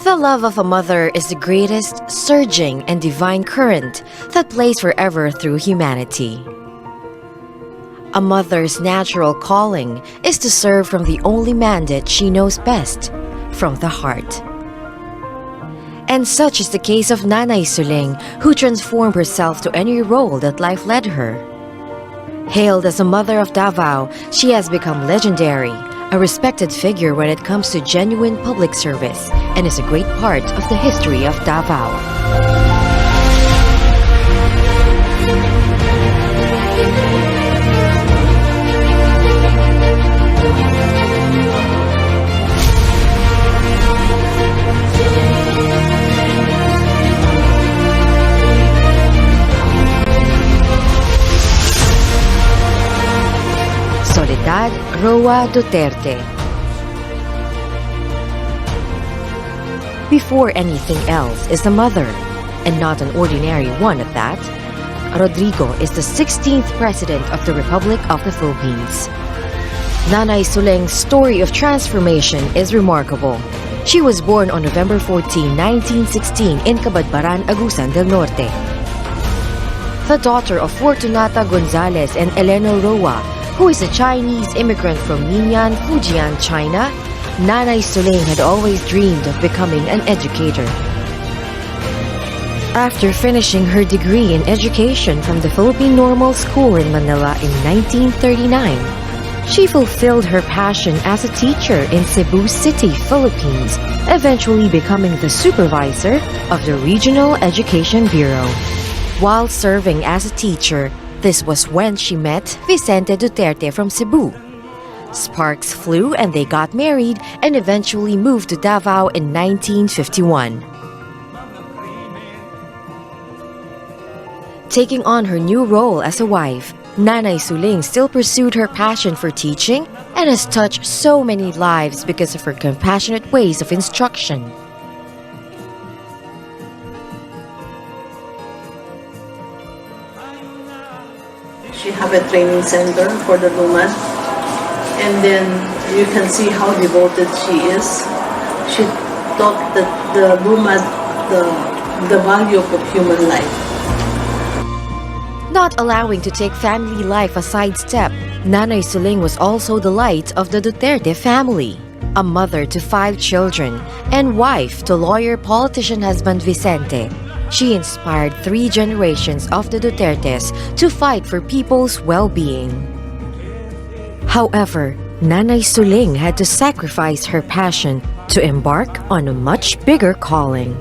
The love of a mother is the greatest, surging, and divine current that plays forever through humanity. A mother's natural calling is to serve from the only mandate she knows best, from the heart. And such is the case of Nanay Soling, who transformed herself to any role that life led her. Hailed as a mother of Davao, she has become legendary, a respected figure when it comes to genuine public service, and is a great part of the history of Davao. Soledad Roa Duterte. Before anything else is a mother, and not an ordinary one at that. Rodrigo is the 16th President of the Republic of the Philippines. Nanay Soling's story of transformation is remarkable. She was born on November 14, 1916 in Cabadbaran, Agusan del Norte. The daughter of Fortunata Gonzalez and Eleno Roa, who is a Chinese immigrant from Ningnan, Fujian, China, Nanay Soling had always dreamed of becoming an educator. After finishing her degree in education from the Philippine Normal School in Manila in 1939, she fulfilled her passion as a teacher in Cebu City, Philippines, eventually becoming the supervisor of the Regional Education Bureau. While serving as a teacher, this was when she met Vicente Duterte from Cebu. Sparks flew and they got married and eventually moved to Davao in 1951. Taking on her new role as a wife, Nanay Soling still pursued her passion for teaching and has touched so many lives because of her compassionate ways of instruction. She have a training center for the woman, and then you can see how devoted she is. She taught the woman the value of human life. Not allowing to take family life a sidestep, Nanay Soling was also the light of the Duterte family, a mother to 5 children, and wife to lawyer-politician husband Vicente. She inspired 3 generations of the Dutertes to fight for people's well-being. However, Nanay Soling had to sacrifice her passion to embark on a much bigger calling.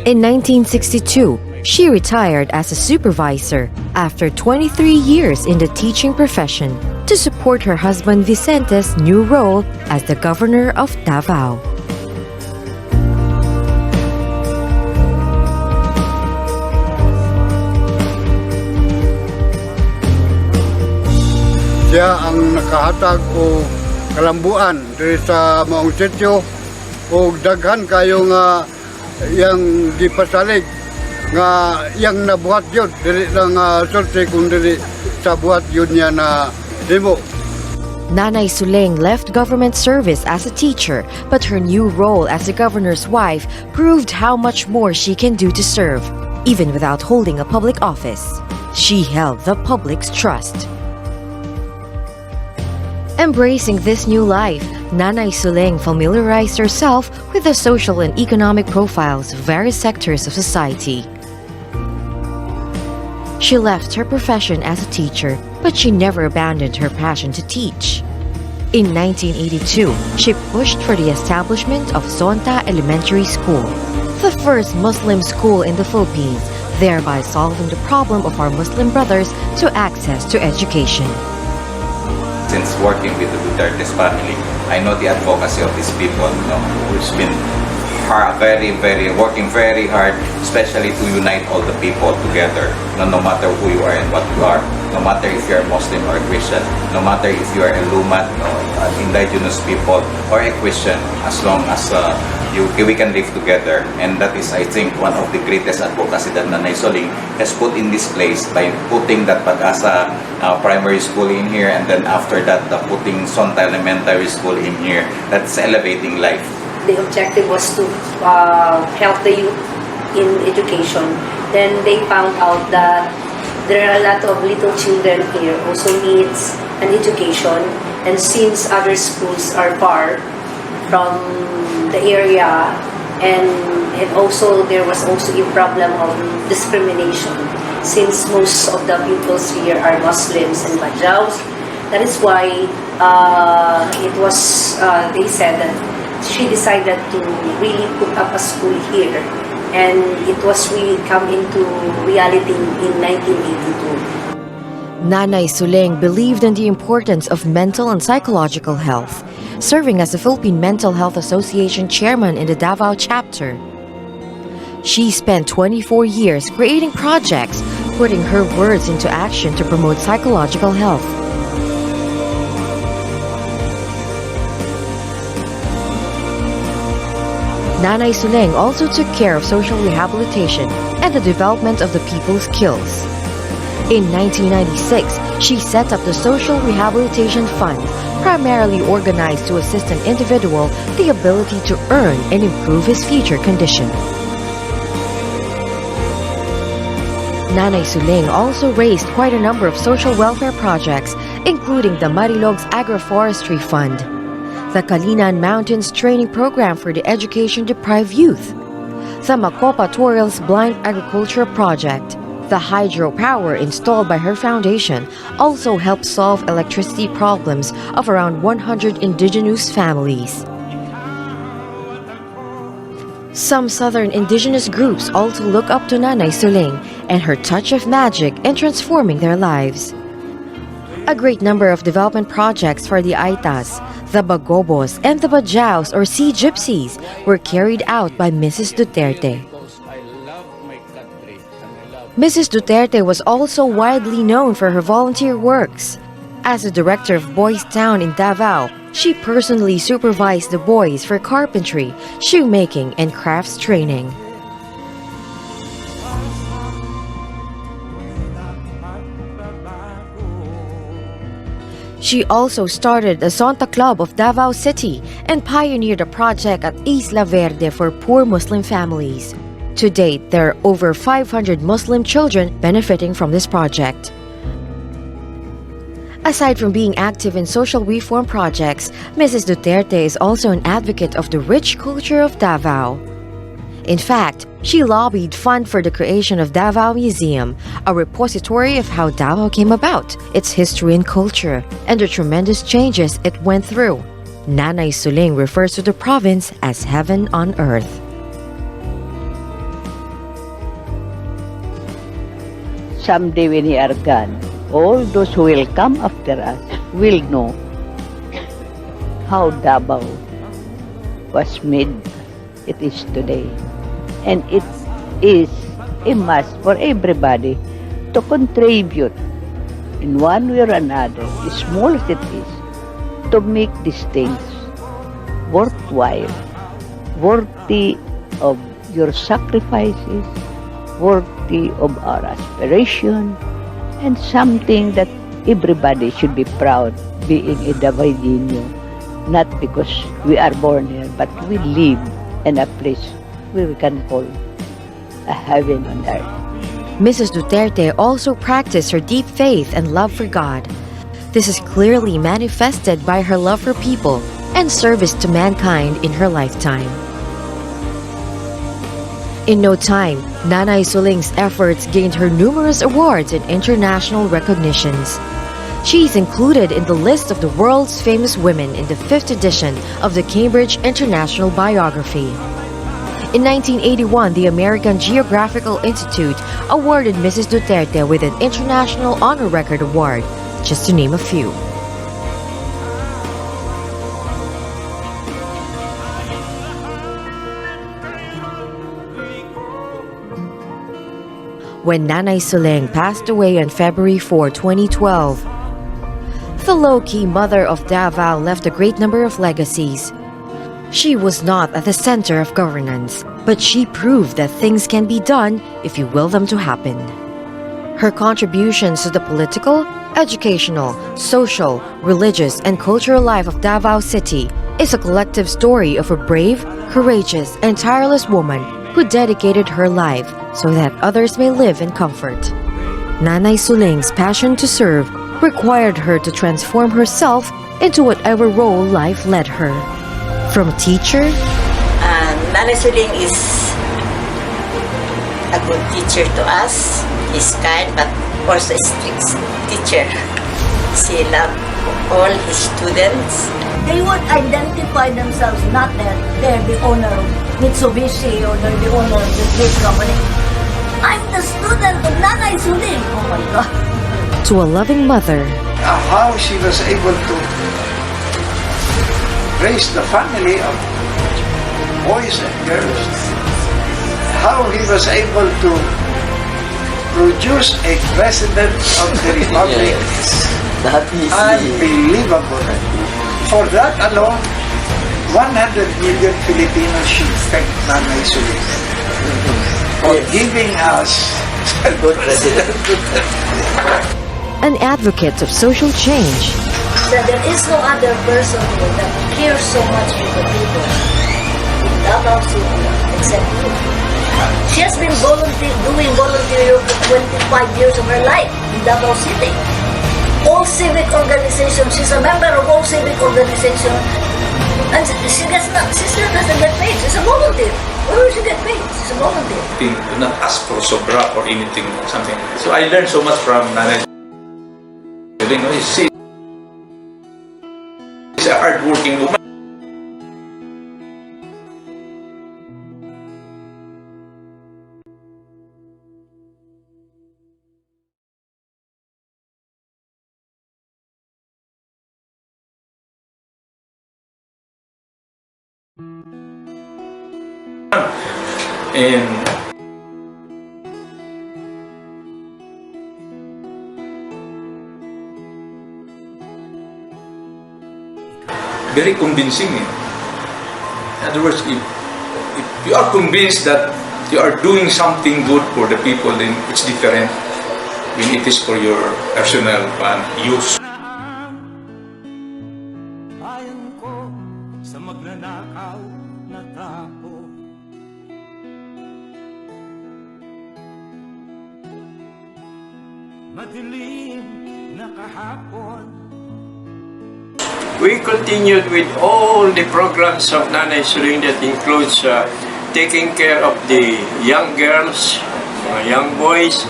In 1962, she retired as a supervisor after 23 years in the teaching profession to support her husband Vicente's new role as the governor of Davao. Siya ang nakahatag o kalambuan diri sa maong sityo o daghan kayo nga yang gipasalig nga yang nabuhat yun dili lang sulti kung dili sa buhat yun niya na demo. Nanay Soling left government service as a teacher, but her new role as the governor's wife proved how much more she can do to serve, even without holding a public office. She held the public's trust. Embracing this new life, Nanay Soling familiarized herself with the social and economic profiles of various sectors of society. She left her profession as a teacher, but she never abandoned her passion to teach. In 1982, she pushed for the establishment of Zonta Elementary School, the first Muslim school in the Philippines, thereby solving the problem of our Muslim brothers to access to education. Since working with the Duterte's family, I know the advocacy of these people, who's been working very hard, especially to unite all the people together, no matter who you are and what you are, no matter if you are Muslim or Christian, no matter if you are a Lumat, an indigenous people, or a Christian, as long as we can live together. And that is, I think, one of the greatest advocacy that Nanay Soling has put in this place by putting that Pag-asa primary school in here, and then after that putting Zonta Elementary School in here. That's elevating life the objective was to help the youth in education. Then they found out that there are a lot of little children here also needs an education, and since other schools are far from the area, and also there was also a problem of discrimination since most of the pupils here are Muslims and Bajaus. That is why they said that she decided to really put up a school here, and it was really come into reality in 1982. Nanay Soling believed in the importance of mental and psychological health, serving as the Philippine Mental Health Association chairman in the Davao chapter. She spent 24 years creating projects, putting her words into action to promote psychological health. Nanay Soling also took care of social rehabilitation and the development of the people's skills. In 1996, she set up the Social Rehabilitation Fund, primarily organized to assist an individual the ability to earn and improve his future condition. Nanay Soling also raised quite a number of social welfare projects, including the Marilog's Agroforestry Fund, the Kalinan Mountains Training Program for the Education-Deprived Youth, the Macopa Torils Blind Agriculture Project. The hydropower installed by her foundation also helped solve electricity problems of around 100 indigenous families. Some southern indigenous groups also look up to Nanay Soling and her touch of magic in transforming their lives. A great number of development projects for the Aitas, the Bagobos, and the Bajaus or Sea Gypsies were carried out by Mrs. Duterte. Mrs. Duterte was also widely known for her volunteer works. As the director of Boys Town in Davao, she personally supervised the boys for carpentry, shoemaking, and crafts training. She also started the Santa Club of Davao City and pioneered a project at Isla Verde for poor Muslim families. To date, there are over 500 Muslim children benefiting from this project. Aside from being active in social reform projects, Mrs. Duterte is also an advocate of the rich culture of Davao. In fact, she lobbied fund for the creation of Davao Museum, a repository of how Davao came about, its history and culture, and the tremendous changes it went through. Nanay Soling refers to the province as heaven on earth. Someday when we are gone, all those who will come after us will know how Davao was made it is today. And it is a must for everybody to contribute in one way or another, small as it is, to make these things worthwhile, worthy of your sacrifices, worthy of our aspiration, and something that everybody should be proud being a Davaoeño, not because we are born here, but we live in a place where we can call a heaven on earth. Mrs. Duterte also practiced her deep faith and love for God. This is clearly manifested by her love for people and service to mankind in her lifetime. In no time, Nanay Soling's efforts gained her numerous awards and international recognitions. She is included in the list of the world's famous women in the 5th edition of the Cambridge International Biography. In 1981, the American Geographical Institute awarded Mrs. Duterte with an International Honor Record Award, just to name a few. When Nanay Soling passed away on February 4, 2012, the low-key mother of Davao left a great number of legacies. She was not at the center of governance, but she proved that things can be done if you will them to happen. Her contributions to the political, educational, social, religious, and cultural life of Davao City is a collective story of a brave, courageous, and tireless woman who dedicated her life so that others may live in comfort. Nanay Soling's passion to serve required her to transform herself into whatever role life led her. From teacher, Nanay Soling is a good teacher to us. He's kind but also a strict teacher. She loved all his students. They would identify themselves not that they're the owner of Mitsubishi or they're the owner of the big company. I'm the student of Nanay Soling. Oh my God. to a loving mother, How she was able to raise the family of boys and girls. How he was able to produce a president of the republic. Unbelievable. For that alone, 100 million Filipinos should thank Nanay Soling for giving us President Duterte. an advocate of social change, That there is no other person here that cares so much for the people in Davao City except you. She has been doing volunteer for 25 years of her life in Davao City. All civic organizations, she's a member of all civic organizations. And she still doesn't get paid. She's a volunteer. Where does she get paid? She's a volunteer. Do not ask for sobra or anything, something. So I learned so much from Nanay. She's a hard-working woman. And very convincing. In other words, if you are convinced that you are doing something good for the people, then it's different when it is for your personal use. Ayon ko sa magnanakaw na tao. Madilim na kahapon. We continued with all the programs of Nanay Soling that includes taking care of the young girls, young boys,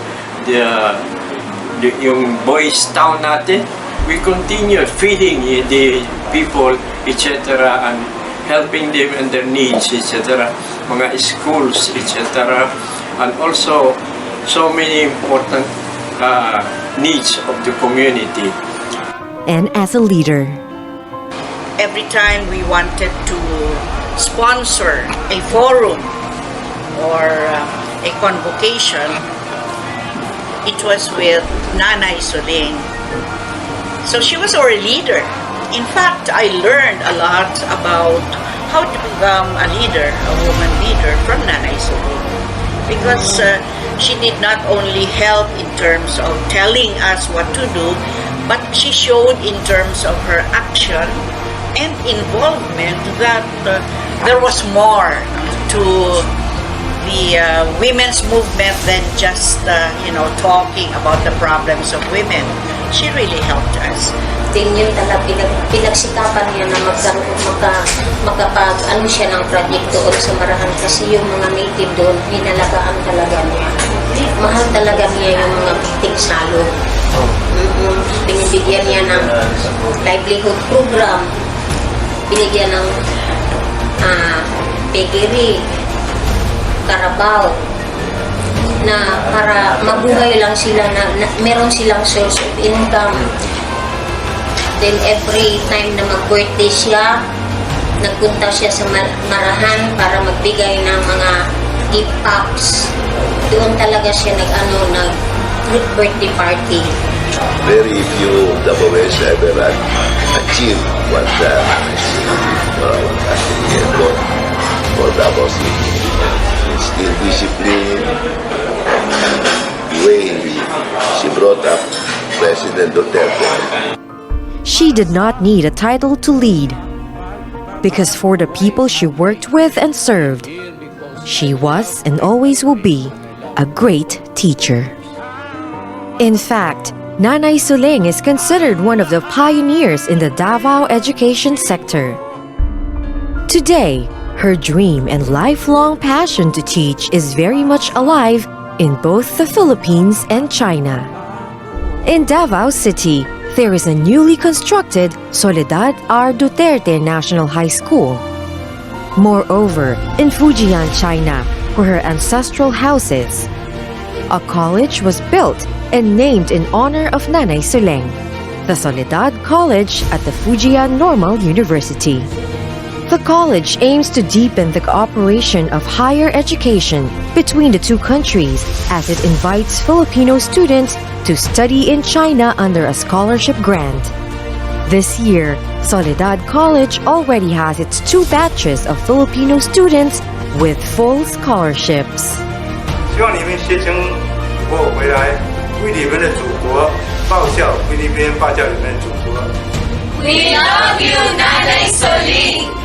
yung boys town natin. We continued feeding the people, etc. and helping them in their needs, etc. Mga schools, etc. And also so many important needs of the community. and as a leader. Every time we wanted to sponsor a forum or a convocation, it was with Nanay Soling. So she was our leader. In fact, I learned a lot about how to become a leader, a woman leader, from Nanay Soling. Because she did not only help in terms of telling us what to do, but she showed in terms of her action and involvement that there was more to the women's movement than just talking about the problems of women. She really helped us. Din yun talaga pinagsikapan niya na magkapag siya ng project doon sa Marahan kasi yung mga native doon hinalagaan talaga niya. Mahal talaga niya yung mga piting salog. Binibigyan niya ng livelihood program, binigyan ng piggery, Carabao, na para mabuhay lang sila na meron silang source of income. Then every time na mag-birthday siya, nagpunta siya sa Marahan para magbigay ng mga gift packs. Doon talaga siya nag-group birthday party. Very few Davaoes ever achieve what for Davao City. Still discipline, the way she brought up President Duterte. She did not need a title to lead. because for the people she worked with and served, she was and always will be a great teacher. In fact, Nanay Soling is considered one of the pioneers in the Davao education sector. Today, her dream and lifelong passion to teach is very much alive in both the Philippines and China. In Davao City, there is a newly constructed Soledad Roa Duterte National High School. Moreover, in Fujian, China, where her ancestral house is, a college was built and named in honor of Nanay Soling, the Soledad College at the Fujian Normal University. The college aims to deepen the cooperation of higher education between the two countries as it invites Filipino students to study in China under a scholarship grant. This year, Soledad College already has its 2 batches of Filipino students with full scholarships. 希望你们学成以后回来，为你们的祖国报效，菲律宾报效你们的祖国。We love you, Nanay Soling.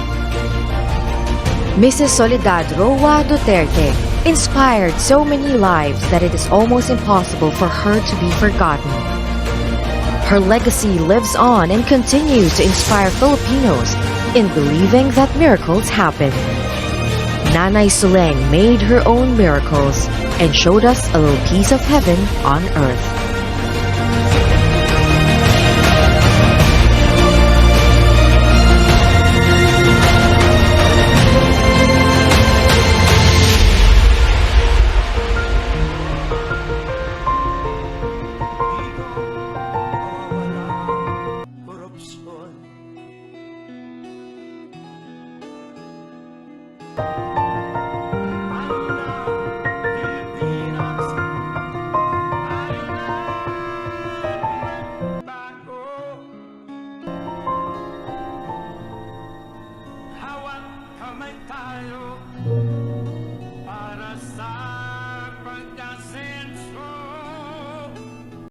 Mrs. Soledad Roa Duterte inspired so many lives that it is almost impossible for her to be forgotten. Her legacy lives on and continues to inspire Filipinos in believing that miracles happen. Nanay Soling made her own miracles and showed us a little piece of heaven on earth.